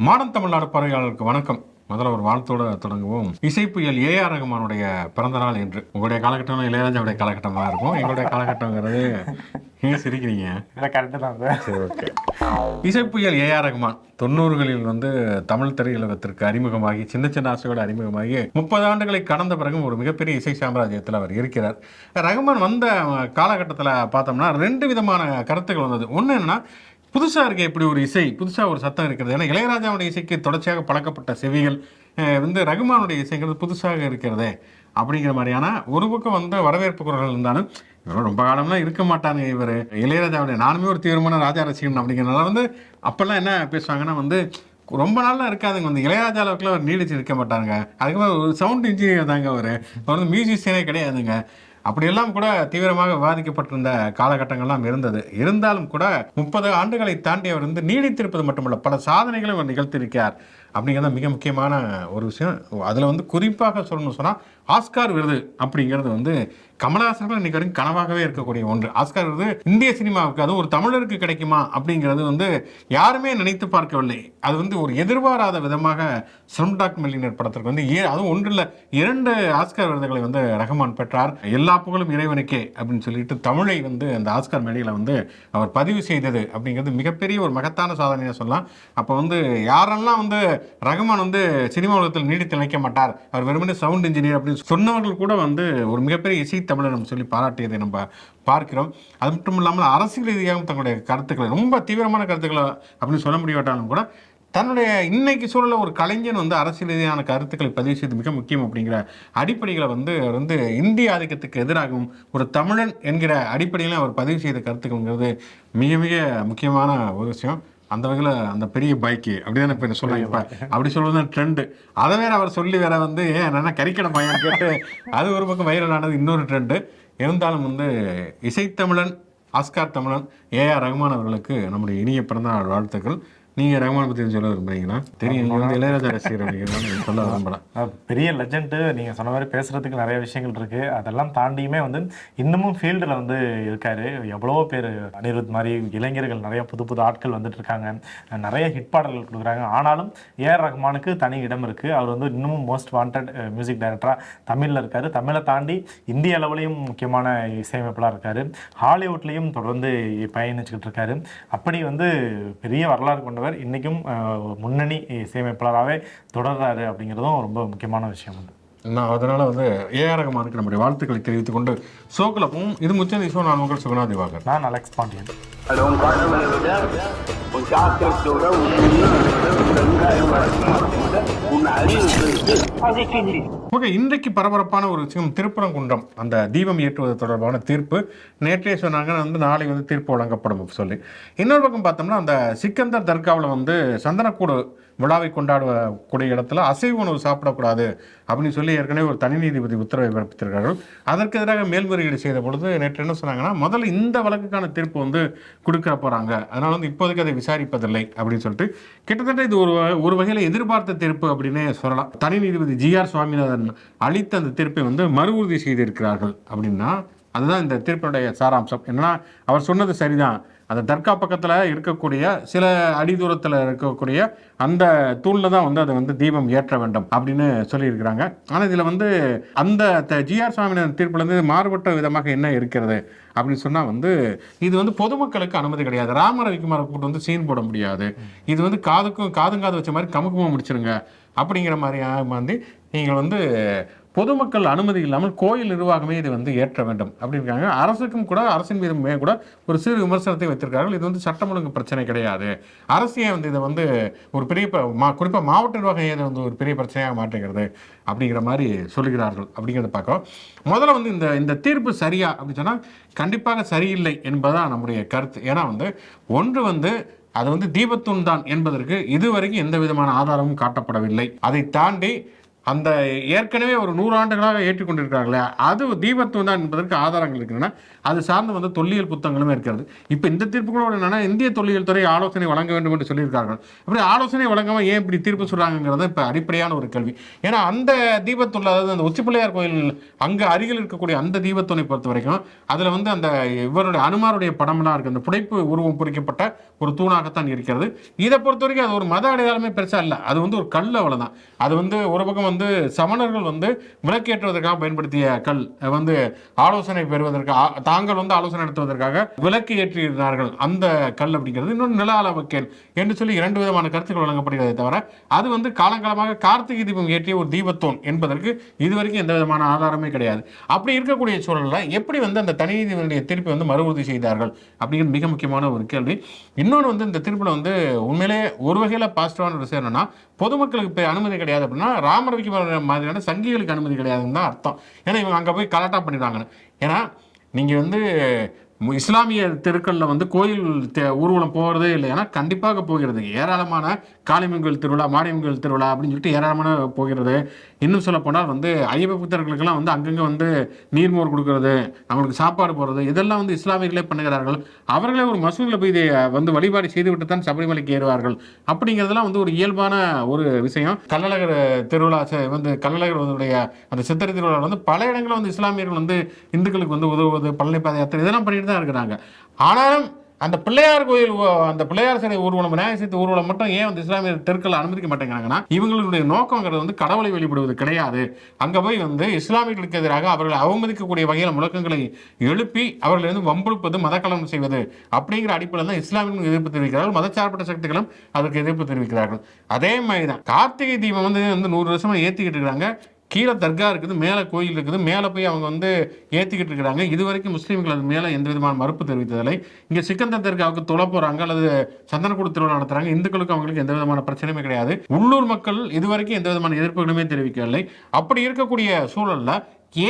Modern Tamil Nadu பார்வையாளருக்கு வணக்கம். முதல்ல ஒரு வாழ்த்தோட தொடங்குவோம். இசைப்புயல் ஏஆர் ரகுமானுடைய பிறந்த நாள் என்று. உங்களுடைய காலகட்டம் இளையராஜாவுடைய காலகட்டமாக இருக்கும். எங்களுடைய காலகட்டங்கிறது ஏன் சிரிக்கிறீங்க? சரி, ஓகே. இசைப்புயல் ஏஆர் ரகுமான் 90களில் தமிழ் திரையுலகத்திற்கு அறிமுகமாகி சின்ன சின்ன ஆசையோடு அறிமுகமாகி 30 ஆண்டுகளை கடந்த பிறகும் ஒரு மிகப்பெரிய இசை சாம்ராஜ்யத்தில் அவர் இருக்கிறார். ரகுமான் வந்த காலகட்டத்தில் பார்த்தோம்னா 2 விதமான கருத்துக்கள் வந்தது. ஒன்று என்னன்னா, புதுசாக இருக்க இப்படி ஒரு இசை, புதுசாக ஒரு சத்தம் இருக்கிறது. ஏன்னா இளையராஜாவுடைய இசைக்கு தொடர்ச்சியாக பழக்கப்பட்ட செவிகள் ரகுமானுடைய இசைங்கிறது புதுசாக இருக்கிறதே அப்படிங்கிற மாதிரியான ஒரு பக்கம் வரவேற்பு குரல்கள் இருந்தாலும், இவரும் ரொம்ப காலம்லாம் இருக்க மாட்டாங்க. இவர் இளையராஜாவுடைய நானுமே ஒரு தீவிரமான ராஜா ரசிகன் அப்படிங்கிறனால அப்போல்லாம் என்ன பேசுவாங்கன்னா ரொம்ப நாள்லாம் இருக்காதுங்க. இளையராஜா அளவுக்குலாம் அவர் நீடிச்சு இருக்க மாட்டாங்க. அதுக்கப்புறம் ஒரு சவுண்ட் இன்ஜினியர் தாங்க அவர் மியூசிஷியனே கிடையாதுங்க. அப்படியெல்லாம் கூட தீவிரமாக விவாதிக்கப்பட்டிருந்த காலகட்டங்கள்லாம் இருந்தாலும் கூட 30 ஆண்டுகளை தாண்டி அவர் நீடித்திருப்பது மட்டுமல்ல, பல சாதனைகளை அவர் நிகழ்த்தியிருக்கார் அப்படிங்கிறது மிக முக்கியமான ஒரு விஷயம். அதில் குறிப்பாக சொல்லணும்னு சொன்னால் ஆஸ்கார் விருது அப்படிங்கிறது கமலஹாசன் இன்னைக்கு வரைக்கும் கனவாகவே இருக்கக்கூடிய ஒன்று. ஆஸ்கார் விருது இந்திய சினிமாவுக்கு, அதுவும் ஒரு தமிழருக்கு கிடைக்குமா அப்படிங்கிறது யாருமே நினைத்து பார்க்கவில்லை. அது ஒரு எதிர்பாராத விதமாக ஸ்லம்டாக் மில்லியனர் படத்திற்கு அதுவும் ஒன்றில் 2 ஆஸ்கார் விருதுகளை ரஹ்மான் பெற்றார். எல்லா புகழும் இறைவனுக்கே அப்படின்னு சொல்லிட்டு தமிழை அந்த ஆஸ்கார் மேடையில் அவர் பதிவு செய்தது அப்படிங்கிறது மிகப்பெரிய ஒரு மகத்தான சாதனையாக சொல்லலாம். அப்போ யாரெல்லாம் ரஹ்மான் சினிமா உலகத்தில் நீடித்து நினைக்க மாட்டார், அவர் வெறுமனே சவுண்ட் இன்ஜினியர் அப்படின்னு சொன்னவர்கள் கூட ஒரு மிகப்பெரிய இசை தமிழர் சொல்லி பாராட்டியதை நம்ம பார்க்கிறோம். அது மட்டும் இல்லாமல் அரசியல் ரீதியாகவும் தங்களுடைய கருத்துக்களை, ரொம்ப தீவிரமான கருத்துக்களை அப்படின்னு சொல்ல முடியாட்டாலும் கூட, தன்னுடைய இன்னைக்கு சூழல ஒரு கலைஞன் அரசியல் ரீதியான கருத்துக்களை பதிவு செய்து மிக முக்கியம் அப்படிங்கிற அடிப்படைகளை இந்திய ஆதிக்கத்துக்கு எதிராகவும் ஒரு தமிழன் என்கிற அடிப்படையில் அவர் பதிவு செய்த கருத்துக்கள்ங்கிறது மிக மிக முக்கியமான ஒரு விஷயம். அந்த வகையில் அந்த பெரிய பைக்கு அப்படிதானே இப்போ சொல்லுவாங்க. இப்போ அப்படி சொல்வது தான் ட்ரெண்டு. அதை வேற அவர் சொல்லி வேற ஏன் என்னன்னா கறிக்கடை பையன் கேட்டு அது ஒரு பக்கம் வைரலானது இன்னொரு ட்ரெண்டு. இருந்தாலும் இசைத்தமிழன், ஆஸ்கார் தமிழன் ஏஆர் ரகுமான் அவர்களுக்கு நம்முடைய இனிய பிறந்தநாள் வாழ்த்துக்கள். நீங்கள் ரகுமான் பற்றி சொல்ல விரும்புறீங்கன்னா? தெரியும், நீங்கள் இளையராஜா ரசிகர் அப்படிங்கிறத சொல்ல விரும்பலாம். பெரிய லெஜெண்டு. நீங்கள் சொன்ன மாதிரி பேசுகிறதுக்கு நிறைய விஷயங்கள் இருக்குது. அதெல்லாம் தாண்டியுமே இன்னமும் ஃபீல்டில் இருக்கார். எவ்வளோ பேர் அனிருத் மாதிரி இளைஞர்கள், நிறைய புது புது ஆட்கள் இருக்காங்க, நிறைய ஹிட் பாடல்கள் கொடுக்குறாங்க. ஆனாலும் ஏஆர் ரஹ்மானுக்கு தனி இடம் இருக்குது. அவர் இன்னமும் மோஸ்ட் வாண்டட் மியூசிக் டைரக்டராக தமிழில் இருக்கார். தமிழை தாண்டி இந்திய அளவுலையும் முக்கியமான இசையமைப்பாளராக இருக்கார். ஹாலிவுட்லேயும் தொடர்ந்து பயணிச்சுக்கிட்டு இருக்காரு. அப்படி பெரிய வரலாறு கொண்ட இன்னைக்கும் முன்னணி இசையமைப்பாளராகவே தொடர்றாரு அப்படிங்கிறதும் ரொம்ப முக்கியமான விஷயம். நான் அதனால ஏஆர் ரஹ்மானுக்கு நம்முடைய வாழ்த்துக்களை தெரிவித்துக் கொண்டு சோக்குலப்பும் இது முச்சந்தி ஷோ. நான் உங்கள் சுகுணா திவாகர். நான் அலெக்ஸ் பாண்டியன். இன்றைக்கு பரபரப்பான ஒரு விஷயம், திருப்பரங்குன்றம் அந்த தீபம் ஏற்றுவது தொடர்பான தீர்ப்பு நேற்றே சொன்னாங்க. நாளை தீர்ப்பு வழங்கப்படும் சொல்லி. இன்னொரு பக்கம் பார்த்தோம்னா அந்த சிக்கந்தர் தர்காவில் சந்தனக்கூடு விழாவை கொண்டாடக்கூடிய இடத்துல அசைவ உணவு சாப்பிடக்கூடாது அப்படின்னு சொல்லி ஏற்கனவே ஒரு தனி நீதிபதி உத்தரவை பிறப்பித்திருக்கார்கள். அதற்கு எதிராக மேல்முறையீடு செய்த பொழுது நேற்று என்ன சொன்னாங்கன்னா, முதல்ல இந்த வழக்குக்கான தீர்ப்பு கொடுக்க போறாங்க, அதனால இப்போதைக்கு அதை விசாரிப்பதில்லை அப்படின்னு சொல்லிட்டு கிட்டத்தட்ட இது ஒரு வகையில் எதிர்பார்த்த தீர்ப்பு அப்படின்னே சொல்லலாம். தனி நீதிபதி ஜி.ஆர். சுவாமிநாதன் அளித்த அந்த தீர்ப்பை மறு உறுதி செய்திருக்கிறார்கள். அப்படின்னா அதுதான் இந்த தீர்ப்பினுடைய சாராம்சம். என்னன்னா, அவர் சொன்னது சரிதான், அந்த தர்கா பக்கத்தில் இருக்கக்கூடிய சில அடி தூரத்தில் இருக்கக்கூடிய அந்த தூணில் தான் அதை தீபம் ஏற்ற வேண்டும் அப்படின்னு சொல்லியிருக்கிறாங்க. ஆனால் இதில் அந்த ஜி.ஆர். சுவாமிநாதன் தீர்ப்புலேருந்து மாறுபட்ட விதமாக என்ன இருக்கிறது அப்படின்னு சொன்னால் இது பொதுமக்களுக்கு அனுமதி கிடையாது. ராம ரவிக்குமாரை கூட்டு சீன் போட முடியாது. இது காது வச்ச மாதிரி கமுக்கமாக முடிச்சிருங்க அப்படிங்கிற மாதிரி நீங்கள் பொதுமக்கள் அனுமதி இல்லாமல் கோயில் நிர்வாகமே இது ஏற்ற வேண்டும் அப்படிங்கிறாங்க. அரசுக்கும் கூட, அரசின் மீதுமே கூட ஒரு சிறு விமர்சனத்தை வைத்திருக்கார்கள். இது சட்டம் ஒழுங்கு பிரச்சனை கிடையாது, அரசியை இதை ஒரு பெரிய குறிப்பாக மாவட்ட நிர்வாகம் இதை ஒரு பெரிய பிரச்சனையாக மாற்றுகிறது அப்படிங்கிற மாதிரி சொல்லுகிறார்கள். அப்படிங்கிறத பார்க்க முதல்ல இந்த தீர்ப்பு சரியா அப்படின்னு சொன்னால் கண்டிப்பாக சரியில்லை என்பதுதான் நம்முடைய கருத்து. ஏன்னா ஒன்று அது தீபத்தூண் தான் என்பதற்கு இதுவரைக்கும் எந்த விதமான ஆதாரமும் காட்டப்படவில்லை. அதை தாண்டி அந்த ஏற்கனவே ஒரு 100 ஆண்டுகளாக ஏற்றுக்கொண்டிருக்கிறார்களே அது தீபத்துவம் தான் என்பதற்கு ஆதாரங்கள் இருக்குன்னா அது சார்ந்து வந்து தொல்லியல் புத்தகங்களுமே இருக்கிறது. இப்போ இந்த தீர்ப்புகளோட என்னன்னா இந்திய தொல்லியல் துறை ஆலோசனை வழங்க வேண்டும் என்று சொல்லியிருக்கார்கள். அப்படி ஆலோசனை வழங்காம ஏன் இப்படி தீர்ப்பு சொல்றாங்கிறது இப்போ அடிப்படையான ஒரு கேள்வி. ஏன்னா அந்த தீபத்துள்ள, அதாவது அந்த உச்சிப்பிள்ளையார் கோயில் அங்கே அருகில் இருக்கக்கூடிய அந்த தீபத்துவனை பொறுத்த வரைக்கும் அதில் வந்து அந்த இவருடைய அனுமாருடைய படம்லாம் இருக்குது, அந்த புடைப்பு உருவம் பொறிக்கப்பட்ட ஒரு தூணாகத்தான் இருக்கிறது. இதை பொறுத்த வரைக்கும் அது ஒரு மத அடையாளமே பெருசாக இல்லை, அது வந்து ஒரு கல் அவ்வளோதான். அது வந்து ஒரு பக்கம் வந்து சமணர்கள் வந்து விளக்கேற்றுவதற்காக பயன்படுத்திய கல், வந்து ஆலோசனை பெறுவதற்காக தாங்கள் வந்து ஆலோசனை நடத்துவதற்காக விளக்கு ஏற்றினார்கள் அந்த கல் அப்படிங்கிறது. இன்னொன்று நில அளவுக்கேல் என்று சொல்லி 2 விதமான கருத்துக்கள் வழங்கப்படுகிறதை தவிர அது வந்து காலங்காலமாக கார்த்திகை தீபம் ஏற்றிய ஒரு தீபத்தோன் என்பதற்கு இதுவரைக்கும் எந்த விதமான ஆதாரமே கிடையாது. அப்படி இருக்கக்கூடிய சூழலில் எப்படி வந்து அந்த தனி நீதிபதியுடைய தீர்ப்பை வந்து மறு உறுதி செய்தார்கள் அப்படிங்கிறது மிக முக்கியமான ஒரு கேள்வி. இன்னொன்று வந்து இந்த தீர்ப்பில் வந்து உண்மையிலே ஒரு வகையில் பாசிட்டிவான ஒரு விஷயம் என்னன்னா பொதுமக்களுக்கு இப்போ அனுமதி கிடையாது அப்படின்னா ராமரவிக்கு மாதிரியான சங்கிகளுக்கு அனுமதி கிடையாதுன்னு தான் அர்த்தம். ஏன்னா இவங்க அங்கே போய் கலாட்டா பண்ணிடுவாங்கன்னு. ஏன்னா நீங்கள் வந்து இஸ்லாமிய தெருக்களில் வந்து கோயில் ஊர்வலம் போகிறதே இல்லை, ஏன்னா கண்டிப்பாக போகிறது. ஏராளமான காளிமங்கல் திருவிழா, மாடியமங்கல் திருவிழா அப்படின்னு சொல்லிட்டு ஏராளமான போகிறது. இன்னும் சொல்ல போனால் வந்து ஐயப்ப புத்தர்களுக்கெல்லாம் வந்து அங்கங்கே வந்து நீர்மோர் கொடுக்கறது, அவங்களுக்கு சாப்பாடு போடுறது, இதெல்லாம் வந்து இஸ்லாமியர்களே பண்ணுகிறார்கள். அவர்களே ஒரு மசூதியில் போய் இதை வந்து வழிபாடு செய்துவிட்டு தான் சபரிமலைக்கு ஏறுவார்கள். அப்படிங்கிறதுலாம் வந்து ஒரு இயல்பான ஒரு விஷயம். கள்ளழகர் திருவிழா வந்து கள்ளழகருடைய அந்த சித்திரை திருவிழா வந்து பல இடங்களில் வந்து இஸ்லாமியர்கள் வந்து இந்துக்களுக்கு வந்து உதவுவது, பழனி பாத யாத்திரை இதெல்லாம் பண்ணிட்டு தான் இருக்கிறாங்க. ஆனாலும் அந்த பிள்ளையார் கோயில், அந்த பிள்ளையார் சிலை ஊர்வலம், விநாயகர் சதுர்த்தி ஊர்வலம் மட்டும் ஏன் வந்து இஸ்லாமிய தெருக்கள் அனுமதிக்க மாட்டேங்கிறாங்கன்னா இவங்களுடைய நோக்கங்கிறது வந்து கடவுளை வெளிப்படுவது கிடையாது. அங்க போய் வந்து இஸ்லாமியர்களுக்கு எதிராக அவர்களை அவமதிக்கக்கூடிய வகையில் முழக்கங்களை எழுப்பி அவர்களை வந்து வம்புழுப்பது, மதக்கலனம் செய்வது அப்படிங்கிற அடிப்படையில் தான் இஸ்லாமியர்களும் எதிர்ப்பு தெரிவிக்கிறார்கள், மதச்சார்பற்ற சக்திகளும் அதற்கு எதிர்ப்பு தெரிவிக்கிறார்கள். அதே மாதிரி தான் கார்த்திகை தீபம் வந்து 100 வருஷமா ஏற்றிக்கிட்டு இருக்கிறாங்க. கீழே தர்கா இருக்குது, மேலே கோயில் இருக்குது, மேலே போய் அவங்க வந்து ஏற்றிக்கிட்டு இருக்கிறாங்க. இது வரைக்கும் முஸ்லீம்கள் அது மேலே எந்த விதமான மறுப்பு தெரிவித்ததில்லை. இங்கே சிக்கந்தர் தர்காவுக்கு தொலை போகிறாங்க அல்லது சந்தனக்கூட திருவிழா நடத்துகிறாங்க. இந்துக்களுக்கு அவங்களுக்கு எந்த விதமான பிரச்சனையுமே கிடையாது. உள்ளூர் மக்கள் இதுவரைக்கும் எந்த விதமான எதிர்ப்புகளுமே தெரிவிக்கவில்லை. அப்படி இருக்கக்கூடிய சூழலில்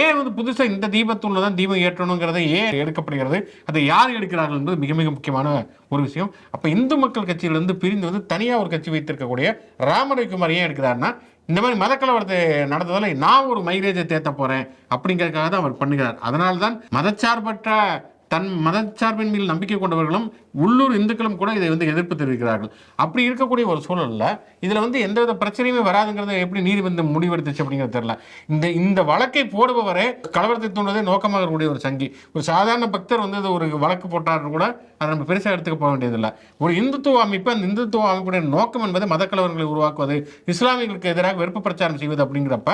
ஏன் வந்து புதுசாக இந்த தீபத்துள்ள தான் தீபம் ஏற்றணுங்கிறத ஏன் எடுக்கப்படுகிறது, அதை யார் எடுக்கிறார்கள் என்பது மிக மிக முக்கியமான ஒரு விஷயம். அப்போ இந்து மக்கள் கட்சியிலிருந்து பிரிந்து வந்து தனியாக ஒரு கட்சி வைத்திருக்கக்கூடிய ராமரவிக்குமார் ஏன் எடுக்கிறாருன்னா இந்த மாதிரி மதக்கலவரத்தை நடந்ததால் நான் ஒரு மைலேஜை தேத்த போகிறேன் அப்படிங்கிறதுக்காக தான் அவர் பண்ணுகிறார். அதனால தான் மதச்சார்பற்ற தன் மதச்சார்பின் மீது நம்பிக்கை கொண்டவர்களும் உள்ளூர் இந்துக்களும் கூட இதை வந்து எதிர்ப்பு தெரிவிக்கிறார்கள். அப்படி இருக்கக்கூடிய ஒரு சூழலில் இதில் வந்து எந்தவித பிரச்சனையுமே வராதுங்கிறத எப்படி நீதிமன்றம் முடிவெடுத்துச்சு அப்படிங்கிறது தெரியல. இந்த வழக்கை போடுபவரே கலவரத்தை தூண்டுவதே நோக்கமாக இருக்கக்கூடிய ஒரு சங்கி. ஒரு சாதாரண பக்தர் வந்து ஒரு வழக்கு போட்டாருன்னு கூட அதை நம்ம பெருசாக எடுத்துக்க போக வேண்டியதில்லை. ஒரு இந்துத்துவ அமைப்பு, அந்த இந்துத்துவ அமைப்புடைய நோக்கம் என்பது மதக்கலவரங்களை உருவாக்குவது, இஸ்லாமியர்களுக்கு எதிராக வெறுப்பு பிரச்சாரம் செய்வது அப்படிங்கிறப்ப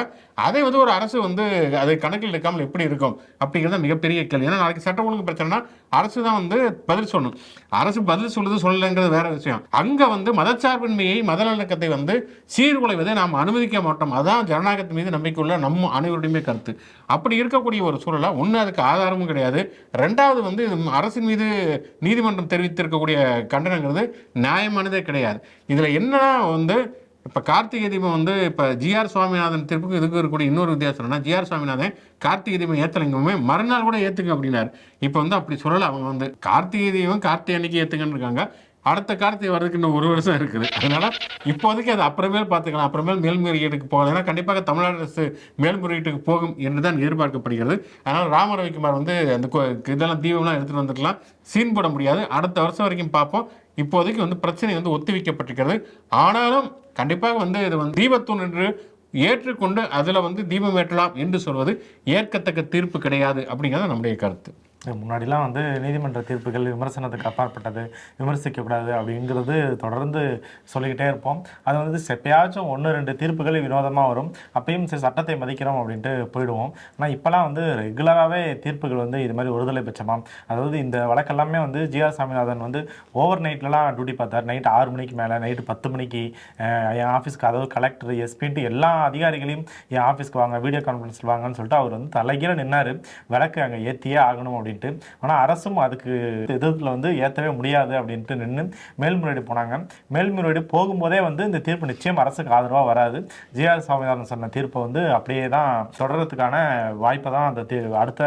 அதை வந்து ஒரு அரசு வந்து அதை கணக்கில் எடுக்காமல் எப்படி இருக்கும் அப்படிங்கிறத மிகப்பெரிய கேள்வி. ஏன்னா நாளைக்கு சட்ட ஒழுங்கு பிரச்சனைனா அரசு தான் வந்து பதில் சொல்லணும். அரசு பதில் சொல்லுது சொல்லலைங்கிறது வேற விஷயம். அங்க வந்து மதச்சார்பின்மையை, மத நல்லடக்கத்தை வந்து சீர்குலைவதை நாம் அனுமதிக்க மாட்டோம். அதான் ஜனநாயகத்தின் மீது நம்பிக்கை உள்ள நம்ம அனைவருடையுமே கருத்து. அப்படி இருக்கக்கூடிய ஒரு சூழலா ஒன்று அதுக்கு ஆதாரமும் கிடையாது, ரெண்டாவது வந்து அரசின் மீது நீதிமன்றம் தெரிவித்திருக்கக்கூடிய கண்டனங்கிறது நியாயமானதே கிடையாது. இதுல என்னன்னா வந்து இப்போ கார்த்திகை தீபம் வந்து இப்போ ஜிஆர் சுவாமிநாதன் தீர்ப்புக்கு இதுக்கு இருக்கக்கூடிய இன்னொரு வித்தியாசம்னா, ஜிஆர் சுவாமிநாதன் கார்த்திகை தீபம் ஏற்றலைங்குமே மறுநாள் கூட ஏற்றுங்க அப்படின்னாரு. இப்போ வந்து அப்படி சொல்லலை. அவங்க வந்து கார்த்திகை தீபம் கார்த்திகை அன்னைக்கு ஏற்றுங்கன்னு இருக்காங்க. அடுத்த கார்த்திகை வர்றதுக்கு இன்னும் 1 வருஷம் இருக்குது. அதனால இப்போதைக்கு அது அப்புறமேல் பார்த்துக்கலாம். அப்புறமேல் மேல்முறையீட்டுக்கு போகலாம். ஏன்னா கண்டிப்பாக தமிழ்நாடு அரசு மேல்முறையீட்டுக்கு போகும் என்று தான் எதிர்பார்க்கப்படுகிறது. அதனால் ராமரவிக்குமார் வந்து அந்த இதெல்லாம் தீபம்லாம் எடுத்துகிட்டு வந்துக்கலாம், சீன் போட முடியாது. அடுத்த வருஷம் வரைக்கும் பார்ப்போம். இப்போதைக்கு வந்து பிரச்சனை வந்து ஒத்திவைக்கப்பட்டிருக்கிறது. ஆனாலும் கண்டிப்பாக வந்து இது வந்து தீபத்தூண் என்று ஏற்றுக்கொண்டு அதில் வந்து தீபம் ஏற்றலாம் என்று சொல்வது ஏற்கத்தக்க தீர்ப்பு கிடையாது அப்படிங்கிறது நம்முடைய கருத்து. முன்னாடிலாம் வந்து நீதிமன்ற தீர்ப்புகள் விமர்சனத்துக்கு அப்பாற்பட்டது, விமர்சிக்கக்கூடாது அப்படிங்கிறது தொடர்ந்து சொல்லிக்கிட்டே இருப்போம். அது வந்து எப்பயாச்சும் 1-2 தீர்ப்புகள் வினோதமாக வரும், அப்பயும் சரி சட்டத்தை மதிக்கிறோம் அப்படின்ட்டு போயிடுவோம். ஆனால் இப்போலாம் வந்து ரெகுலராகவே தீர்ப்புகள் வந்து இது மாதிரி ஒருதலை பட்சமாக, அதாவது இந்த வழக்கெல்லாமே வந்து ஜிஆர் சாமிநாதன் வந்து ஓவர் நைட்லலாம் டியூட்டி பார்த்தார். நைட்டு 6 மணிக்கு மேலே, நைட்டு 10 மணிக்கு என் ஆஃபீஸ்க்கு, அதாவது கலெக்டர், எஸ்பின்ட்டு எல்லா அதிகாரிகளையும் என் ஆஃபீஸ்க்கு வாங்க, வீடியோ கான்ஃபரன்ஸில் வாங்கன்னு சொல்லிட்டு அவர் வந்து தலைகீழ நின்னார். விளக்கு அங்கே ஏற்றியே ஆகணும் அப்படின்னு. அப்படின்ட்டு. ஆனால் அரசும் அதுக்கு எதிர்த்துல வந்து ஏற்றவே முடியாது அப்படின்ட்டு நின்று மேல்முறையீடு போனாங்க. மேல்முறையீடு போகும்போதே வந்து இந்த தீர்ப்பு நிச்சயம் அரசுக்கு ஆதரவாக வராது. ஜிஆர் சாமிநாதன் சொன்ன தீர்ப்பை வந்து அப்படியே தான் தொடர்றதுக்கான வாய்ப்பை தான் அடுத்த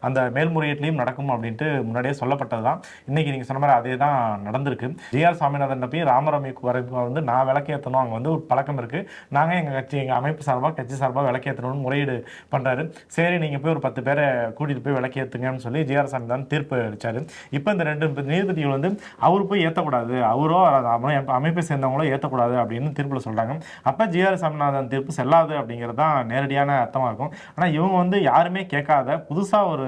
அந்த மேல்முறையீட்லையும் நடக்கும் அப்படின்ட்டு முன்னாடியே சொல்லப்பட்டது தான். இன்னைக்கு நீங்கள் சொன்ன மாதிரி அதே தான் நடந்திருக்கு. ஜிஆர் சாமிநாதன் போய் ராமரமிக்கு வந்து நான் விளக்கேற்றணும், அங்கே வந்து ஒரு பழக்கம் இருக்குது, நாங்கள் எங்கள் அமைப்பு சார்பாக கட்சி சார்பாக விளக்கேற்றணும்னு முறையீடு பண்ணுறாரு. சரி நீங்கள் போய் ஒரு 10 பேரை கூட்டிகிட்டு போய் விளக்கேற்றுங்கன்னு சொல்லி ஜிஆர் சாமிநாதன் தீர்ப்பு அளித்தார். இப்போ இந்த 2 நீதிபதிகள் வந்து அவர் போய் ஏற்றக்கூடாது, அவரோ அமைப்பை சேர்ந்தவங்களோ ஏற்றக்கூடாது அப்படின்னு தீர்ப்பில் சொல்கிறாங்க. அப்போ ஜிஆர் சாமிநாதன் தீர்ப்பு செல்லாது அப்படிங்கிறது தான் நேரடியான அர்த்தமாக இருக்கும். ஆனால் இவங்க வந்து யாருமே கேட்காத புதுசாக ஒரு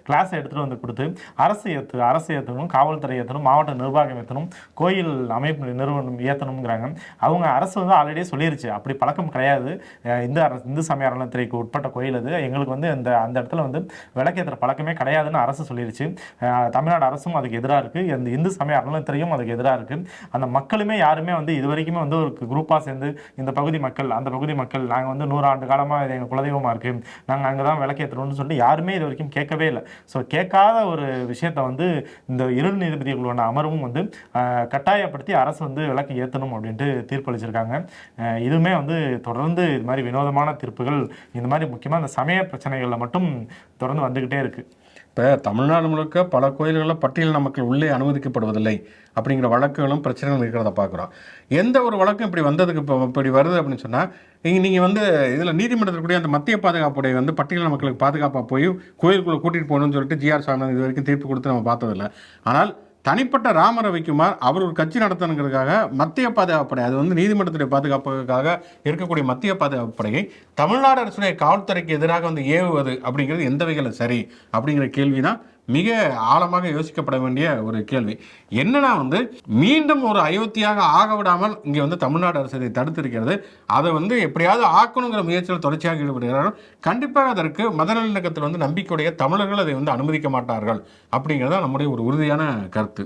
கிளாஸ் எடுத்துகிட்டு வந்து கொடுத்து அரசு ஏற்றணும், காவல்துறை ஏற்றணும், மாவட்ட நிர்வாகம் ஏற்றணும், கோயில் அமைப்பு நிறுவனம் ஏற்றணுங்கிறாங்க. அவங்க அரசு வந்து ஆல்ரெடியே சொல்லிருச்சு அப்படி பழக்கம் கிடையாது, இந்து சமய அறநிலையத்துறைக்கு உட்பட்ட கோயில் அது, எங்களுக்கு வந்து அந்த இடத்துல வந்து விளக்கேற்றுற பழக்கமே கிடையாதுன்னு அரசு சொல்லிருச்சு. தமிழ்நாடு அரசும் அதுக்கு எதிராக இருக்குது, இந்த இந்து சமய அறநிலையத்துறையும் அதுக்கு எதிராக இருக்குது. அந்த மக்களுமே யாருமே வந்து இது வரைக்குமே வந்து ஒரு குரூப்பாக சேர்ந்து இந்த பகுதி மக்கள் அந்த பகுதி மக்கள் நாங்கள் வந்து 100 ஆண்டு காலமாக இது எங்கள் குலதெய்வமாக இருக்குது, நாங்கள் அங்கே தான் விளக்கேற்றணும்னு சொல்லி யாருமே இது வரைக்கும் கேட்கவே இல்லை. ஸோ கேட்காத ஒரு விஷயத்தை வந்து இந்த 2 நீதிபதிகளோட அமர்வும் வந்து கட்டாயப்படுத்தி அரசு வந்து விளக்கு ஏற்றணும் அப்படின்ட்டு தீர்ப்பளிச்சிருக்காங்க. இதுவுமே வந்து தொடர்ந்து இது மாதிரி வினோதமான தீர்ப்புகள் இந்த மாதிரி முக்கியமாக இந்த சமய பிரச்சனைகளில் மட்டும் தொடர்ந்து வந்துக்கிட்டே இருக்குது. இப்போ தமிழ்நாடு முழுக்க பல கோயில்களில் பட்டியலின மக்கள் உள்ளே அனுமதிக்கப்படுவதில்லை அப்படிங்கிற வழக்குகளும் பிரச்சனைகளும் இருக்கிறத பார்க்குறோம். எந்த ஒரு வழக்கும் இப்படி வந்ததுக்கு இப்போ இப்படி வருது அப்படின்னு சொன்னால் நீங்கள் வந்து இதில் நீதிமன்றத்தில் கூடிய அந்த மத்திய பாதுகாப்புடைய வந்து பட்டியலின மக்களுக்கு பாதுகாப்பாக போய் கோயிலுக்குள்ளே கூட்டிகிட்டு போகணும்னு சொல்லிட்டு ஜிஆர் சாமிநாதன் இது வரைக்கும் தீர்ப்பு கொடுத்து நம்ம பார்த்ததில்லை. ஆனால் தனிப்பட்ட ராம ரவிக்குமார் அவர் ஒரு கட்சி நடத்தணுங்கிறதுக்காக மத்திய பாதுகாப்படை, அது வந்து நீதிமன்றத்துடைய பாதுகாப்புக்காக இருக்கக்கூடிய மத்திய பாதுகாப்படையை தமிழ்நாடு அரசுடைய காவல்துறைக்கு எதிராக வந்து ஏவுவது அப்படிங்கிறது எந்த வகையில் சரி அப்படிங்கிற கேள்வி தான் மிக ஆழமாக யோசிக்கப்பட வேண்டிய ஒரு கேள்வி. என்னன்னா வந்து மீண்டும் ஒரு அயோத்தியாக ஆக விடாமல் இங்கே வந்து தமிழ்நாடு அரசு இதை தடுத்திருக்கிறது. அதை வந்து எப்படியாவது ஆக்கணுங்கிற முயற்சியில் தொடர்ச்சியாக ஈடுபடுகிறார்கள். கண்டிப்பாக அதற்கு மதநலக்கத்தில் வந்து நம்பிக்கையுடைய தமிழர்கள் அதை வந்து அனுமதிக்க மாட்டார்கள் அப்படிங்கிறத நம்முடைய ஒரு உறுதியான கருத்து.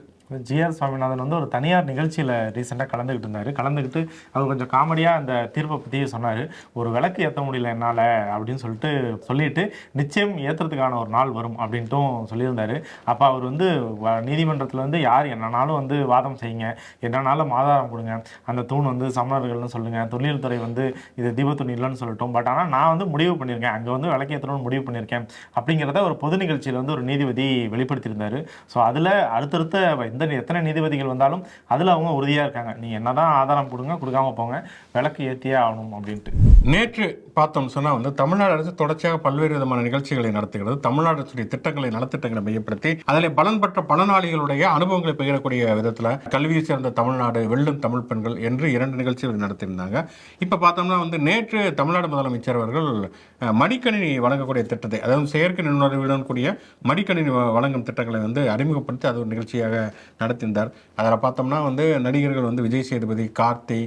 ஜிஆர் சுவாமிநாதன் வந்து ஒரு தனியார் நிகழ்ச்சியில் ரீசெண்டாக கலந்துக்கிட்டு அவர் கொஞ்சம் காமெடியாக அந்த தீர்ப்பை பற்றி சொன்னார். ஒரு விளக்கு ஏற்ற முடியல என்னால் அப்படின்னு சொல்லிட்டு நிச்சயம் ஏற்றுறதுக்கான ஒரு நாள் வரும் அப்படின்ட்டும் சொல்லியிருந்தார். அப்போ அவர் வந்து நீதிமன்றத்தில் வந்து யார் என்னன்னாலும் வந்து வாதம் செய்யுங்க, என்னன்னாலும் ஆதாரம் கொடுங்க, அந்த தூண் வந்து சமணர்கள்னு சொல்லுங்கள், தொழில் துறை வந்து இது தீபத்துணி இல்லைன்னு சொல்லட்டும், பட் ஆனால் நான் வந்து முடிவு பண்ணியிருக்கேன், அங்கே வந்து விளக்கு ஏற்றணும்னு முடிவு பண்ணியிருக்கேன் அப்படிங்கிறத ஒரு பொது நிகழ்ச்சியில் வந்து ஒரு நீதிபதி வெளிப்படுத்தியிருந்தார். ஸோ அதில் அடுத்தடுத்த எத்தனை நீதிபதிகள் வந்தாலும் அதில் அவங்க உறுதியாக இருக்காங்க, நீங்கள் என்னதான் ஆதாரம் கொடுக்காம போங்க, விளக்கு ஏற்றியே ஆகணும் அப்படின்ட்டு. நேற்று பார்த்தோம் சொன்னால் வந்து தமிழ்நாடு அரசு தொடர்ச்சியாக பல்வேறு விதமான நிகழ்ச்சிகளை நடத்துகிறது. தமிழ்நாடு அரசுடைய திட்டங்களை நலத்திட்டங்களை மையப்படுத்தி அதில் பலன் பெற்ற பலனாளிகளுடைய அனுபவங்களை பகிரக்கூடிய விதத்தில் கல்வியை சேர்ந்த தமிழ்நாடு, வெல்லும் தமிழ் பெண்கள் என்று 2 நிகழ்ச்சிகள் நடத்தியிருந்தாங்க. இப்போ பார்த்தோம்னா வந்து நேற்று தமிழ்நாடு முதலமைச்சர் அவர்கள் மடிக்கணினி வழங்கக்கூடிய திட்டத்தை, அதாவது செயற்கை நுண்ணறிவுடன் கூடிய மடிக்கணினி வழங்கும் திட்டங்களை வந்து அறிமுகப்படுத்தி அது ஒரு நிகழ்ச்சியாக நடத்தியிருந்தார். அதில் பார்த்தோம்னா வந்து நடிகர்கள் வந்து விஜய் சேதுபதி, கார்த்தி,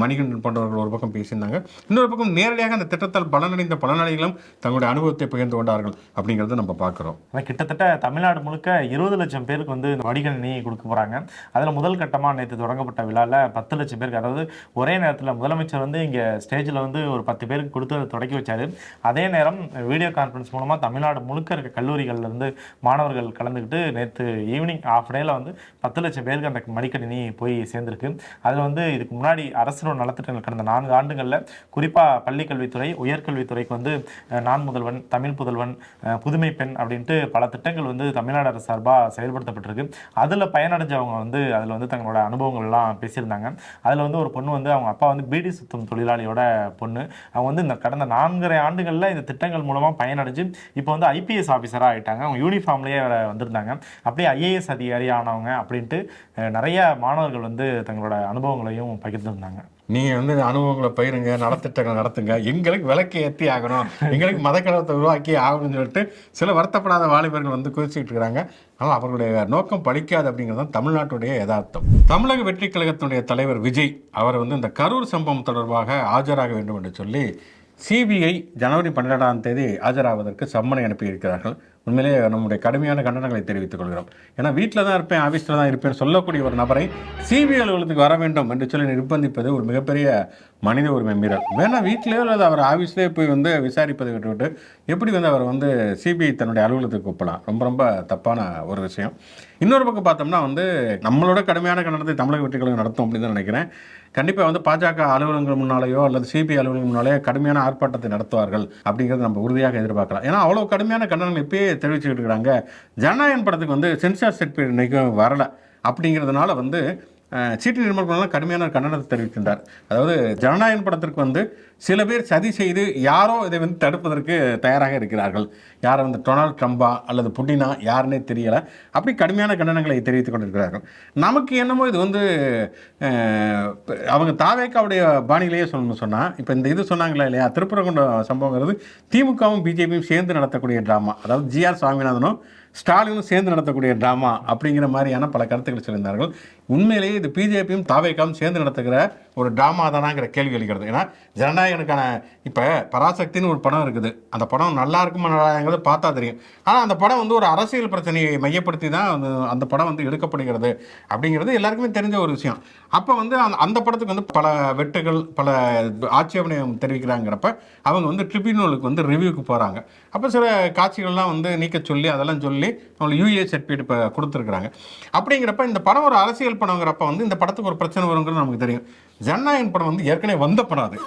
மணிகண்டன் போன்றவர்கள் ஒரு பக்கம் பேசியிருந்தாங்க. இன்னொரு பக்கம் நேரடியாக அந்த திட்டத்தால் பலனடைந்த பலனாளிகளும் தங்களுடைய அனுபவத்தை பகிர்ந்து கொண்டார்கள் அப்படிங்கிறத நம்ம பார்க்குறோம். கிட்டத்தட்ட தமிழ்நாடு முழுக்க 20 லட்சம் பேருக்கு வந்து இந்த மடிக்கணினி கொடுக்க போகிறாங்க. அதில் முதல் கட்டமாக நேற்று தொடங்கப்பட்ட விழாவில் 10 லட்சம் பேருக்கு, அதாவது ஒரே நேரத்தில் முதலமைச்சர் வந்து இங்கே ஸ்டேஜில் வந்து ஒரு 10 பேருக்கு கொடுத்து அதை தொடக்கி வச்சார். அதே நேரம் வீடியோ கான்ஃபரன்ஸ் மூலமாக தமிழ்நாடு முழுக்க இருக்க கல்லூரிகள்லேருந்து மாணவர்கள் கலந்துக்கிட்டு நேற்று ஈவினிங் ஹாஃப் டேயில் வந்து 10 லட்சம் பேருக்கு அந்த மடிக்கணினி போய் சேர்ந்துருக்கு. அதில் வந்து இதுக்கு முன்னாடி அரசினோட நலத்திட்டங்கள் கடந்த 4 ஆண்டுகளில் குறிப்பாக பள்ளிக்கல்வித்துறை, உயர்கல்வித்துறைக்கு வந்து நான் முதல்வன், தமிழ் புதல்வன், புதுமை பெண் அப்படின்ட்டு பல திட்டங்கள் வந்து தமிழ்நாடு அரசு சார்பாக செயல்படுத்தப்பட்டிருக்கு. அதில் பயனடைஞ்சவங்க வந்து அதில் வந்து தங்களோட அனுபவங்கள்லாம் பேசியிருந்தாங்க. அதில் வந்து ஒரு பொண்ணு வந்து அவங்க அப்பா வந்து பீடி சுத்தம் தொழிலாளியோட பொண்ணு. அவங்க வந்து இந்த கடந்த 4.5 ஆண்டுகளில் இந்த திட்டங்கள் மூலமாக பயனடைஞ்சு இப்போ வந்து IPS ஆஃபீஸராக ஆகிட்டாங்க. அவங்க யூனிஃபார்ம்லேயே வந்திருந்தாங்க. அப்படியே IAS அதிகாரி ஆனவங்க அப்படின்ட்டு நிறைய மாணவர்கள் வந்து தங்களோட அனுபவங்களையும் பகிர்ந்துருந்தாங்க. நீங்கள் வந்து அனுபவங்களை பயிருங்க, நலத்திட்டங்கள் நடத்துங்க, எங்களுக்கு விளக்கு ஏற்றி ஆகணும், எங்களுக்கு மதக்கலத்தை உருவாக்கி ஆகணும்னு சொல்லிட்டு சில வருத்தப்படாத வாலிபர்கள் வந்து குதிச்சுக்கிட்டு இருக்கிறாங்க. ஆனால் அவர்களுடைய நோக்கம் பலிக்காது அப்படிங்கிறது தான் தமிழ்நாட்டுடைய யதார்த்தம். தமிழக வெற்றி கழகத்தினுடைய தலைவர் விஜய் அவர் வந்து இந்த கரூர் சம்பவம் தொடர்பாக ஆஜராக வேண்டும் என்று சொல்லி CBI ஜனவரி 12ஆம் தேதி ஆஜராவதற்கு சம்மனை அனுப்பியிருக்கிறார்கள். உண்மையிலே நம்முடைய கடுமையான கண்டனங்களை தெரிவித்துக் கொள்கிறோம். ஏன்னா வீட்டில் தான் இருப்பேன், ஆஃபீஸில் தான் இருப்பேன் சொல்லக்கூடிய ஒரு நபரை CBI அலுவலகத்துக்கு வர வேண்டும் என்று சொல்லி நிர்பந்திப்பது ஒரு மிகப்பெரிய மனித உரிமை மீறல். வேணா வீட்டிலேயோ அல்லது அவர் ஆஃபீஸ்லேயே போய் வந்து விசாரிப்பதை விட்டுவிட்டு எப்படி வந்து அவர் வந்து சிபிஐ தன்னுடைய அலுவலகத்துக்கு கூப்பிடலாம்? ரொம்ப ரொம்ப தப்பான ஒரு விஷயம். இன்னொரு பக்கம் பார்த்தோம்னா வந்து நம்மளோட கடுமையான கண்டனத்தை தமிழக வெற்றிக்கழகம் நடத்தும் அப்படின்னு தான் நினைக்கிறேன். கண்டிப்பாக வந்து பாஜக அலுவலகங்கள் முன்னாலேயோ அல்லது சிபிஐ அலுவலகம் முன்னாலேயோ கடுமையான ஆர்ப்பாட்டத்தை நடத்துவார்கள் அப்படிங்கிறது நம்ம உறுதியாக எதிர்பார்க்கலாம். ஏன்னா அவ்வளோ கடுமையான கண்டனங்கள் இப்பயே தெரிவிச்சுக்கிட்டு இருக்கிறாங்க. ஜனநாயகன் படத்துக்கு வந்து சென்சார் சர்டிஃபிகேட் இன்றைக்கும் வரலை அப்படிங்கிறதுனால வந்து சீட்டி நிர்மல்குமார் கடுமையான கண்டனத்தை தெரிவிக்கின்றார். அதாவது ஜனநாயகன் படத்திற்கு வந்து சில பேர் சதி செய்து யாரோ இதை வந்து தடுப்பதற்கு தயாராக இருக்கிறார்கள். யாரை வந்து டொனால்ட் ட்ரம்பா அல்லது புட்டினா யாருன்னே தெரியலை. அப்படி கடுமையான கண்டனங்களை தெரிவித்துக் கொண்டிருக்கிறார்கள். நமக்கு என்னமோ இது வந்து அவங்க தாவேக்காவுடைய பாணியிலேயே சொல்லணும்னு சொன்னால், இப்போ இந்த இது சொன்னாங்களா இல்லையா, திருப்பரங்குன்ற சம்பவங்கிறது திமுகவும் பிஜேபியும் சேர்ந்து நடத்தக்கூடிய ட்ராமா. அதாவது ஜிஆர் சுவாமிநாதனும் ஸ்டாலினும் சேர்ந்து நடத்தக்கூடிய ட்ராமா அப்படிங்கிற மாதிரியான பல கருத்துக்கள் சொல்லியிருந்தார்கள். உண்மையிலேயே இது பிஜேபியும் தாவேக்காவும் சேர்ந்து நடத்துகிற ஒரு ட்ராமா தானாங்கிற கேள்வி எழுகிறது. ஏன்னா ஜனநாயகனுக்கான இப்போ பராசக்தின்னு ஒரு படம் இருக்குது. அந்த படம் நல்லா இருக்குமா நல்லாங்கிறது பார்த்தா தெரியும். ஆனால் அந்த படம் வந்து ஒரு அரசியல் பிரச்சனையை மையப்படுத்தி தான் அந்த படம் வந்து எடுக்கப்படுகிறது அப்படிங்கிறது எல்லாருக்குமே தெரிஞ்ச ஒரு விஷயம். அப்போ வந்து அந்த படத்துக்கு வந்து பல வெட்டுகள் பல ஆட்சேபனையம் தெரிவிக்கிறாங்கிறப்ப அவங்க வந்து ட்ரிபியூனலுக்கு வந்து ரிவ்யூக்கு போகிறாங்க. அப்போ சில காட்சிகள்லாம் வந்து நீக்க சொல்லி அதெல்லாம் சொல்லி அவங்களுக்கு யூஏ சர்டிஃபிகேட் இப்போ கொடுத்துருக்குறாங்க. அப்படிங்கிறப்ப இந்த படம் ஒரு அரசியல் படங்கிறப்ப வந்து இந்த படத்துக்கு ஒரு பிரச்சனை வருங்கிறது நமக்கு தெரியும். ஜனநாயகன் படம் வந்து ஏற்கனவே வந்த படம், அது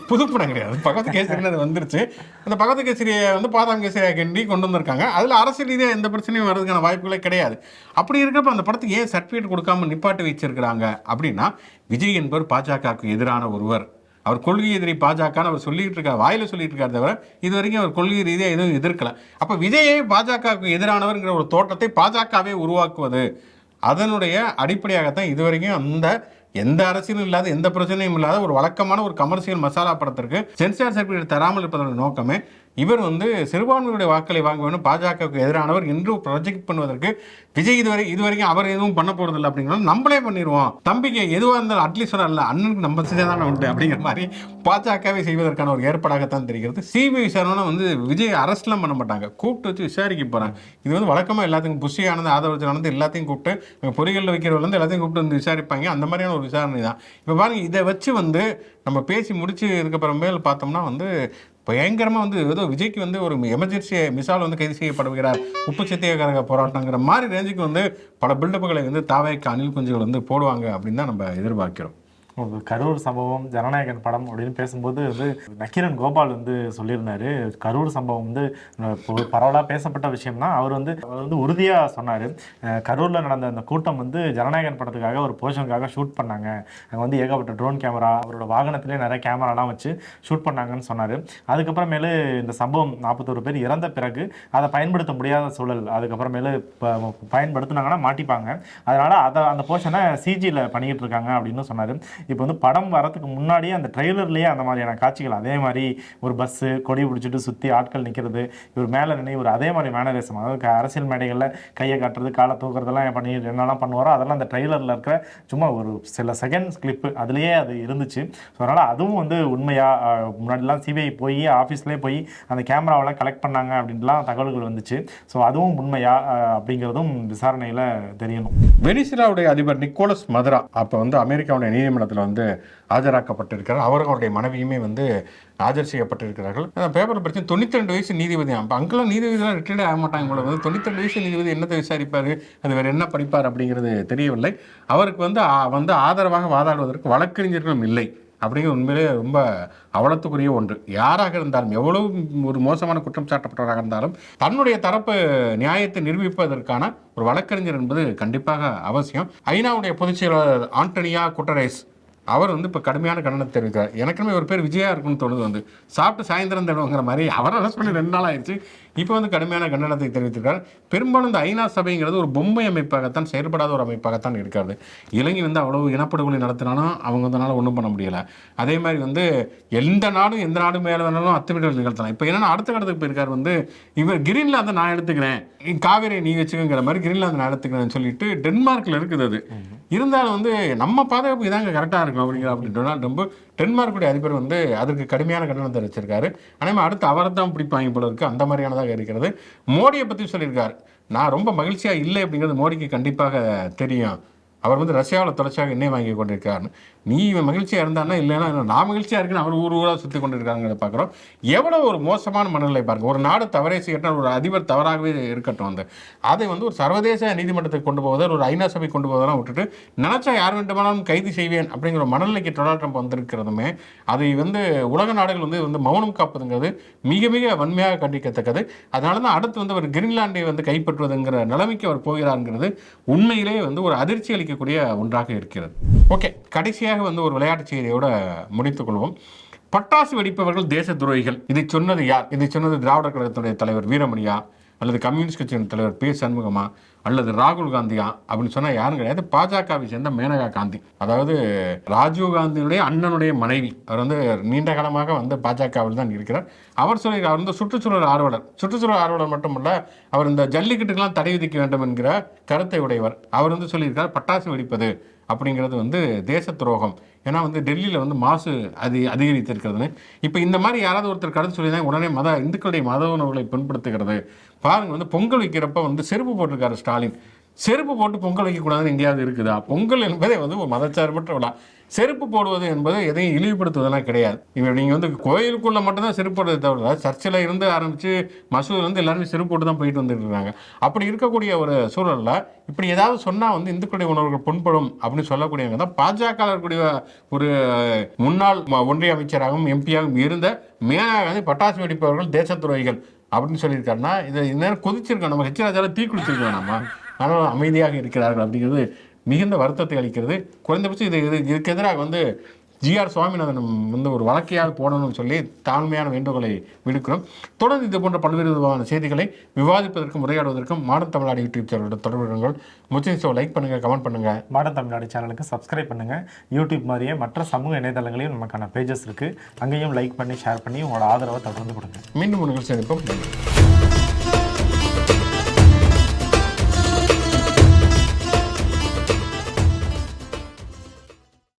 புது படம் கிடையாது. பகவத் கேசரின்னு அது வந்துருச்சு. அந்த பகவத் கேசரியை வந்து பாதாம் கேசரியாக கிண்டி கொண்டு வந்திருக்காங்க. அதில் அரசியல் ரீதியாக எந்த பிரச்சனையும் வர்றதுக்கான வாய்ப்புகளே கிடையாது. அப்படி இருக்கிறப்ப அந்த படத்துக்கு ஏன் சர்டிஃபிகேட் கொடுக்காம நிப்பாட்டி வச்சிருக்கிறாங்க அப்படின்னா, விஜய் என்பவர் பாஜகவுக்கு எதிரான ஒருவர், அவர் கொள்கை எதிரி பாஜகன்னு அவர் சொல்லிட்டு இருக்கார், வாயில சொல்லிட்டு இருக்காரு தவிர இது வரைக்கும் அவர் கொள்கை ரீதியாக எதுவும் எதிர்க்கல. அப்போ விஜயை பாஜகவுக்கு எதிரானவர்ங்கிற ஒரு தோற்றத்தை பாஜகவே உருவாக்குவது, அதனுடைய அடிப்படையாகத்தான் இதுவரைக்கும் அந்த எந்த அரசியலும் இல்லாத எந்த பிரச்சனையும் இல்லாத ஒரு வழக்கமான ஒரு கமர்ஷியல் மசாலா படத்திற்கு சென்சார் சர்டிஃபிகேட் தராமல் இருப்பதோட நோக்கமே இவர் வந்து சிறுபான்மையுடைய வாக்களை வாங்க வேணும், பாஜகவுக்கு எதிரானவர் என்று ப்ரொஜெக்ட் பண்ணுவதற்கு விஜய் இதுவரைக்கும் அவர் எதுவும் பண்ண போறதில்லை அப்படிங்கிறது நம்மளே பண்ணிடுவோம், தம்பிக்கு எதுவாக இருந்தாலும் அட்லீஸ்ட் இல்லை அண்ணனுக்கு நம்ம செஞ்சாதானே உண்டு அப்படிங்கிற மாதிரி பாஜகவை செய்வதற்கான ஒரு ஏற்பாடாகத்தான் தெரிகிறது. சிபிஐ விசாரணை வந்து விஜய் அரெஸ்ட்லாம் பண்ண மாட்டாங்க, கூப்பிட்டு வச்சு விசாரிக்க போகிறாங்க. இது வந்து வழக்கமாக எல்லாத்துக்கும் புஷி ஆனது ஆதரவு எல்லாத்தையும் கூப்பிட்டு பொறிகளில் வைக்கிறவங்க எல்லாத்தையும் கூப்பிட்டு வந்து விசாரிப்பாங்க. அந்த மாதிரியான ஒரு விசாரணை தான். இப்போ பாருங்க, இதை வச்சு வந்து நம்ம பேசி முடிச்சு இதுக்கப்புறமேல் பார்த்தோம்னா வந்து பயங்கரமாக வந்து ஏதோ விஜய்க்கு வந்து ஒரு எமர்ஜென்சி மிசால் வந்து கைது செய்யப்படுகிறார், உப்பு சத்தியாகிரக போராட்டங்கிற மாதிரி ரேஞ்சுக்கு வந்து பல பில்டப்புகளை வந்து தாவேக்கு அணில் குஞ்சுகள் வந்து போடுவாங்க அப்படின்னு தான் நம்ம எதிர்பார்க்கிறோம். கரூர் சம்பவம் ஜனநாயகன் படம் அப்படின்னு பேசும்போது வந்து நக்கீரன் கோபால் வந்து சொல்லியிருந்தாரு, கரூர் சம்பவம் வந்து பரவலாக பேசப்பட்ட விஷயம் தான். அவர் வந்து உறுதியாக சொன்னார், கரூரில் நடந்த அந்த கூட்டம் வந்து ஜனநாயகன் படத்துக்காக ஒரு போர்ஷனுக்காக ஷூட் பண்ணாங்க, அங்கே வந்து ஏகப்பட்ட ட்ரோன் கேமரா அவரோட வாகனத்திலே நிறைய கேமராலாம் வச்சு ஷூட் பண்ணாங்கன்னு சொன்னார். அதுக்கப்புறமேலு இந்த சம்பவம் 41 பேர் இறந்த பிறகு அதை பயன்படுத்த முடியாத சூழல், அதுக்கப்புறமேலு பயன்படுத்தினாங்கன்னா மாட்டிப்பாங்க, அதனால் அந்த போர்ஷனை சிஜியில் பண்ணிக்கிட்டு இருக்காங்க அப்படின்னு சொன்னார். இப்போ வந்து படம் வரதுக்கு முன்னாடியே அந்த ட்ரெய்லர்லேயே அந்த மாதிரியான காட்சிகள், அதே மாதிரி ஒரு பஸ்ஸு கொடி பிடிச்சிட்டு சுற்றி ஆட்கள் நிற்கிறது, இவர் மேலே நின்று இவர் அதே மாதிரி மேனரிசம், அதாவது அரசியல் மேடைகளில் கையை காட்டுறது காலை தூக்குறதெல்லாம் பண்ணி என்னெல்லாம் பண்ணுவாரோ அதெல்லாம் அந்த ட்ரெய்லரில் இருக்கிற சும்மா ஒரு சில செகண்ட்ஸ் கிளிப்பு அதுலேயே அது இருந்துச்சு. ஸோ அதனால் அதுவும் வந்து உண்மையாக முன்னாடிலாம் சிபிஐ போய் ஆஃபீஸ்லேயே போய் அந்த கேமராவெல்லாம் கலெக்ட் பண்ணாங்க அப்படின்லாம் தகவல்கள் வந்துச்சு. ஸோ அதுவும் உண்மையா அப்படிங்கிறதும் விசாரணையில் தெரியணும். வெனிசுலாவுடைய அதிபர் நிக்கோலஸ் மதுரா அப்போ வந்து அமெரிக்காவுடைய நீதிமன்றத்தில் வந்து ஆஜராக்கப்பட்டிருக்கிறார். அவர்களுடைய மனைவியுமே வந்து ஆஜர் செய்யப்பட்டிருக்கிறார்கள். பேப்பர் பிரச்சனை 92 வயசு நீதிபதி. அப்போ அங்கெல்லாம் நீதிபதிலாம் ரிட்டையர்ட் ஆக மாட்டாங்க போல. வந்து 92 வயசு நீதிபதி என்னத்தை விசாரிப்பார், அது வேறு என்ன படிப்பார் அப்படிங்கிறது தெரியவில்லை. அவருக்கு வந்து ஆதரவாக வாதாடுவதற்கு வழக்கறிஞர்களும் இல்லை அப்படிங்கிற உண்மையிலே ரொம்ப அவலத்துக்குரிய ஒன்று. யாராக இருந்தாலும் எவ்வளவு ஒரு மோசமான குற்றம் சாட்டப்பட்டவராக இருந்தாலும் தன்னுடைய தரப்பு நியாயத்தை நிரூபிப்பதற்கான ஒரு வழக்கறிஞர் என்பது கண்டிப்பாக அவசியம். ஐநாவுடைய பொதுச் செயலாளர் ஆண்டனியா குட்டரேஸ் அவர் வந்து இப்போ கடுமையான கண்டனத்தை தெரிவிக்கிறார். எனக்குமே ஒரு பேர் விஜயா இருக்குன்னு தோணுது. வந்து சாப்பிட்டு சாயந்தரம் தடுவங்கிற மாதிரி அவர் அரெஸ்ட் பண்ணி 2 நாள் ஆயிடுச்சு. இப்போ வந்து கடுமையான கண்டனத்தை தெரிவித்திருக்கார். பெரும்பாலும் இந்த ஐநா சபைங்கிறது ஒரு பொம்மை அமைப்பாகத்தான், செயல்படாத ஒரு அமைப்பாகத்தான் இருக்கிறது. இலங்கை வந்து அவ்வளவு இனப்படுகொலை நடத்தினாலும் அவங்க வந்தனால ஒன்றும் பண்ண முடியலை. அதே மாதிரி வந்து எந்த நாடு மேலே வேணாலும் அத்துமீறல் நிகழ்த்தலாம். இப்போ என்னென்னா அடுத்த கட்டத்துக்கு போயிருக்கார். வந்து இவர் கிரீன்லாந்தை நான் எடுத்துக்கிறேன், காவேரி நீ வச்சுக்கங்கிற மாதிரி கிரீன்லாந்து நான் எடுத்துக்கிறேன்னு சொல்லிட்டு டென்மார்க்கில் இருக்குது. அது இருந்தாலும் வந்து நம்ம பாதுகாப்பு இதாங்க கரெக்டாக இருக்கும் அப்படிங்கிற டொனால்ட் ட்ரம்ப் டென்மார்க்குடைய அதிபர் வந்து அதற்கு கடுமையான கண்டனம் தெரிவிச்சிருக்காரு. ஆனால் அடுத்து அவரை தான் பிடிப்பாங்க போல இருக்கு, அந்த மாதிரியானதாக இருக்கிறது. மோடியை பற்றி சொல்லியிருக்காரு, நான் ரொம்ப மகிழ்ச்சியாக இல்லை அப்படிங்கிறது மோடிக்கு கண்டிப்பாக தெரியும். அவர் வந்து ரஷ்யாவில் தொடர்ச்சியாக எண்ணெய் வாங்கி கொண்டிருக்காருன்னு. நீ இவன் மகிழ்ச்சியாக இருந்தானா இல்லைன்னா நான் மகிழ்ச்சியாக இருக்குன்னு அவர் ஊராக சுற்றி கொண்டிருக்காங்கிறத பார்க்குறோம். எவ்வளோ ஒரு மோசமான மனநிலை பாருங்க. ஒரு நாடு தவறே செய்யட்டும், ஒரு அதிபர் தவறாகவே இருக்கட்டும், வந்து அதை வந்து ஒரு சர்வதேச நீதிமன்றத்துக்கு கொண்டு போவதால், ஒரு ஐநா சபை கொண்டு போவதெல்லாம் விட்டுட்டு நினச்சா யார் வேண்டுமானாலும் கைது செய்வேன் அப்படிங்கிற மனநிலைக்கு டொனால்ட் ட்ரம்ப் வந்திருக்கிறதுமே அதை வந்து உலக நாடுகள் வந்து மௌனம் காப்பதுங்கிறது மிக மிக வன்மையாக கண்டிக்கத்தக்கது. அதனால தான் அடுத்து வந்து அவர் கிரீன்லாண்டை வந்து கைப்பற்றுவதுங்கிற நிலைமைக்கு அவர் போகிறாருங்கிறது உண்மையிலேயே வந்து ஒரு அதிர்ச்சி அளிக்கக்கூடிய ஒன்றாக இருக்கிறது. ஓகே, கடைசியாக வந்து ஒரு விளையாட்டு செய்தியோட முடித்துக் கொள்வோம். பட்டாசு வெடிப்பவர்கள் தேச துரோகிகள். இதை சொன்னது யார்? இதை சொன்னது திராவிடர் கழகத்துடைய தலைவர் வீரமணியா, அல்லது கம்யூனிஸ்ட் கட்சியின் தலைவர் பி சண்முகமா, அல்லது ராகுல் காந்தியா அப்படின்னு சொன்னால் யாரும் கிடையாது. பாஜகவை சேர்ந்த மேனகா காந்தி, அதாவது ராஜீவ் காந்தியுடைய அண்ணனுடைய மனைவி. அவர் வந்து நீண்ட காலமாக வந்து பாஜகவில் தான் இருக்கிறார். அவர் சொல்லியிருக்கார், அவர் வந்து சுற்றுச்சூழல் ஆர்வலர் மட்டுமல்ல, அவர் இந்த ஜல்லிக்கட்டுக்கெல்லாம் தடை விதிக்க வேண்டும் என்கிற கருத்தை உடையவர். அவர் வந்து சொல்லியிருக்கார், பட்டாசு வெடிப்பது அப்படிங்கிறது வந்து தேச துரோகம். ஏன்னா வந்து டெல்லியில் வந்து மாசு அதிகரித்திருக்கிறதுன்னு. இப்போ இந்த மாதிரி யாராவது ஒருத்தர் கருத்து சொல்லி உடனே இந்துக்களுடைய மத உணவுகளை பின்படுத்துகிறது. பாருங்க, வந்து பொங்கல் வைக்கிறப்ப வந்து செருப்பு போட்டிருக்காரு ஸ்டாலின். செருப்பு போட்டு பொங்கல் வைக்கக்கூடாதுன்னு எங்கேயாவது இருக்குதா? பொங்கல் என்பதே வந்து ஒரு மதச்சார்பற்ற விழா. செருப்பு போடுவது என்பது எதையும் இழிவுபடுத்துவதெல்லாம் கிடையாது. இப்போ நீங்கள் வந்து கோயிலுக்குள்ளே மட்டும்தான் செருப்பு போடுறதை தவிர சர்ச்சில் இருந்து ஆரம்பித்து மசூதில் வந்து எல்லாருமே செருப்பு போட்டு தான் போயிட்டு வந்துட்டு இருக்காங்க. அப்படி இருக்கக்கூடிய ஒரு சூழலில் இப்படி ஏதாவது சொன்னால் வந்து இந்துக்களுடைய உணர்வுகள் புண்படும் அப்படின்னு சொல்லக்கூடியவங்க தான் பாஜக இருக்கக்கூடிய ஒரு முன்னாள் ஒன்றிய அமைச்சராகவும் எம்பியாகவும் இருந்த மேனகா காந்தி பட்டாசு வெடிப்பவர்கள் தேச துரோகிகள் அப்படின்னு சொல்லியிருக்காருன்னா இதை நேரம் கொதிச்சிருக்கோம். நம்ம ஹெச்ராஜாவில் தீ குளிச்சிருக்கோம் நம்ம, ஆனால் அமைதியாக இருக்கிறார்கள் அப்படிங்கிறது மிகுந்த வருத்தத்தை அளிக்கிறது. குறைந்தபட்சம் இதுக்கு எதிராக வந்து ஜிஆர் சுவாமிநாதன் வந்து ஒரு வழக்கையால் போடணும்னு சொல்லி தாழ்மையான வேண்டுகோளை விடுக்கிறோம். தொடர்ந்து இது போன்ற பல்வேறு விதமான செய்திகளை விவாதிப்பதற்கும் உரையாடுவதற்கும் மாடர்ன் தமிழ்நாடு யூடியூப் சேனலோட தொடர்புகள். முச்சின் லைக் பண்ணுங்கள், கமெண்ட் பண்ணுங்கள். மாடர்ன் தமிழ்நாடு சேனலுக்கு சப்ஸ்கிரைப் பண்ணுங்கள். யூடியூப் மாதிரியே மற்ற சமூக இணையதளங்களையும் நமக்கான பேஜஸ் இருக்குது, அங்கேயும் லைக் பண்ணி ஷேர் பண்ணி உங்களோட ஆதரவை தொடர்ந்து கொடுங்க. மீண்டும் ஒரு நிகழ்ச்சி சந்திப்போம்.